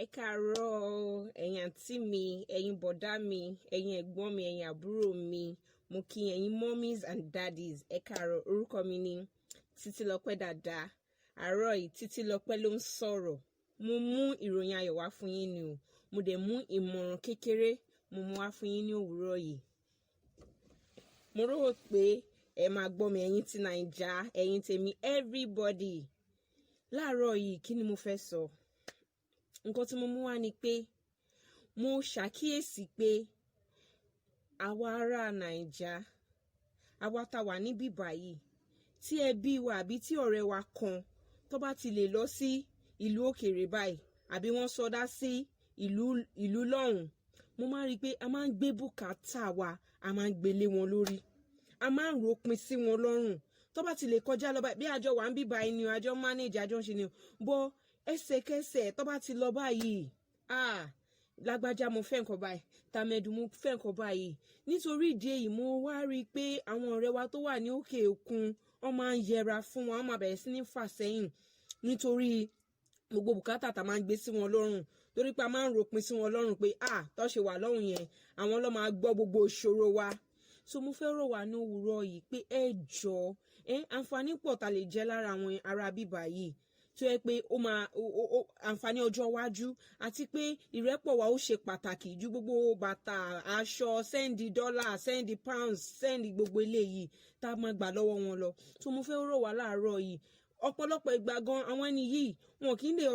Ẹ káàárọ̀ ẹ̀yin àǹtí mi, ẹ̀yin bọ̀dá mi, ẹ̀yin ẹ̀gbọ́n mi, ẹ̀yin àbúrò mi, mo kí ẹ̀yin mummies and daddies. Ẹ káàárọ̀, orúkọ mi ni Títílọpẹ́ dada. Àárọ̀ yìí Títílọpẹ́ ló ń sọ̀rọ̀. Mo mú ìròyìn ayọ̀ wá fún yín ni o. Mo dẹ̀ mú ìmọ̀ràn kékeré mo mú wá fún yín ní òwúrọ̀ yìí. Mo rò pé ẹ máa gbọ́ mi, ẹ̀yin ti Naija, ẹ̀yin tèmi, everybody. Láàárọ̀ yìí kí ni mo fẹ́ sọ? Nǹkan tí mo mú wá ni pé mo ṣàkíyèsí pé àwa ará Naija, àwa tá wà níbí báyìí, tí ẹbí wa àbí tí ọ̀rẹ́ wa kan tó bá ti lè lọ sí ìlú òkèèrè báyìí àbí wọ́n sọdá sí ìlú lọ́hùn, mo máa rí i pé a máa ń gbé bùkátà wa, a máa ń gbélé wọn lórí, a máa ń ròpin sí wọn lọ́rùn. Tó bá ti lè kọjá lọ báyìí, bí àjọ wà ń bí báyìí ni o, àjọ manage, àjọ ń ṣe ni o, bọ́ ẹsẹ̀kẹsẹ̀ tó bá ti lọ báyìí, lágbájá mo fẹ́ nǹkan báyìí, tàmẹ̀dù mo fẹ́ nǹkan báyìí. Nítorí ìdí èyí mo wá rí i pé àwọn ọ̀rẹ́ wa tó wà ní òkè òkun wọ́n máa ń yẹra fún wọn, wọ́n máa bẹ̀rẹ̀ sí ní fà sẹ́yìn nítorí gbogbo bùkátà tá máa ń gbé sí wọn lọ́rùn, torí pé a máa ń ròpin sí wọn lọ́rùn pé tó ṣe wà lọ́hùn yẹn àwọn ló máa gbọ́ gbogbo ìṣòro wa. So mo fẹ́ rọ̀ wá ní òwúrọ̀ yìí pé ẹ jọ̀ọ́, àǹfààní pọ̀ tá lè jẹ́ lára àwọn ará bíbá yìí, tó yẹ pé ó máa àǹfààní ọjọ́ iwájú, àti pé ìrẹ́pọ̀ wa ó ṣe pàtàkì ju gbogbo bàtà, aṣọ, sẹ́ndì dọ́là, sẹ́ndì pounds, sẹ́ndì gbogbo eléyìí tá a máa gbà lọ́wọ́ wọn lọ. So mo fẹ́ rọ̀ wá láàárọ̀ yìí, ọ̀pọ̀lọpọ̀ ìgbà gan àwọn ẹni yìí wọn kì í lè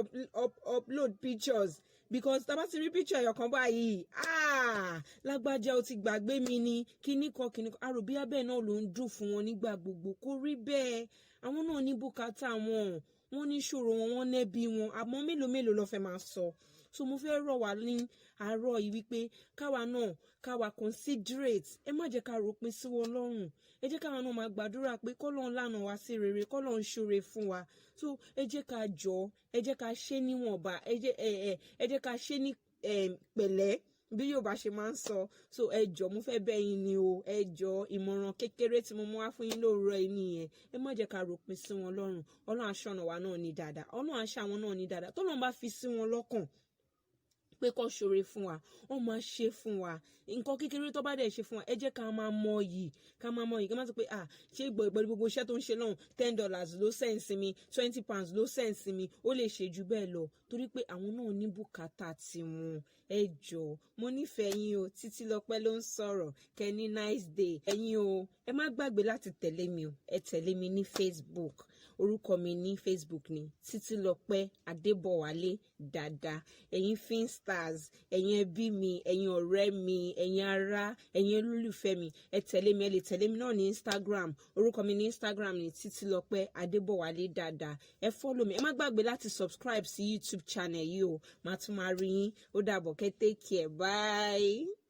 upload pictures because tá bá ti rí picture ẹ̀yọ̀kan báyìí, lágbájá ó ti gbàgbé mi ni, kíní kan àrò bí abẹ́ náà ló ń dùn fún wọn nígbà gbogbo. Kò rí bẹ́ẹ̀, àwọn náà ní bùkátà wọ́n ní ìṣòro wọ́n nẹ́bí wọn, àmọ́ mélòó ló fẹ́ máa sọ. So mo fẹ́ rọ̀ wá ní àárọ̀ yìí wípé káwa considerate, ẹ má jẹ́ ká ròpin sí wọn lọ́rùn, ẹ jẹ́ káwa náà máa gbàdúrà pé k'Ọlọ́run lànà wá sí rere, k'Ọlọ́run ṣoore fún wa. So ẹ jẹ́ ká jọ, ẹ jẹ́ ká ṣe níwọ̀nba, ẹ jẹ́ ká ṣe ní pẹ̀lẹ́ bí Yorùbá ṣe máa ń sọ. So ẹ jọ̀ọ́ mo fẹ́ bẹ̀ yín ni o, ẹ jọ̀ọ́, ìmọ̀ràn kékeré tí mo mú wá fún yín lóòrọ̀ yìí nìyẹn. Ẹ má jẹ́ ká ròpin sí wọn lọ́rùn. Ọlọ́run á ṣọ̀nà wa náà ní dáadáa, Ọlọ́run á ṣe àwọn náà ní dáadáa. T'Ọlọ́run bá fi sí wọn lọ́kàn pé kó ṣoore fún wa, wọ́n máa ṣe fún wa. Nǹkan kékeré tó bá dẹ̀ ṣe fún wa, ẹ jẹ́ ká máa mọ yìí, ká máa sọ pé ṣé gbogbo iṣẹ́ tó ń ṣe lọ́hùn $10 ló send sí mi, £20 ló send sí mi, ó lè ṣe jù bẹ́ẹ̀ lọ, torí pé àwọn náà ní bùkátà tiwọn. Ẹ jọ̀ọ́, mo nífẹ̀ẹ́ yín o, Títílọpẹ́ ló ń sọ̀rọ̀. Kẹ́ ní nice day. Ẹ̀yin o, ẹ má gbàgbé láti tẹ̀lé mi o, ẹ tẹ̀lé mi ní Facebook. Orúkọ mi ní Facebook ni Títílọpẹ́ Adébọ̀wálé dada. Ẹ̀yin Finstars, ẹ̀yin ẹbí mi, ẹ̀yin ọ̀rẹ́ mi, ẹ̀yin ará, ẹ̀yin olólùfẹ́ mi, ẹ tẹ̀lé mi. Ẹ lè tẹ̀lé mi náà ní Instagram. Orúkọ mi ní Instagram ni Títílọpẹ́ Adébọ̀wálé dada. Ẹ follow mi. Ẹ má gbàgbé láti subscribe sí YouTube channel yìí o. Màá tún máa rí yín. Ó dàbọ̀, kẹ́ take care. Bye.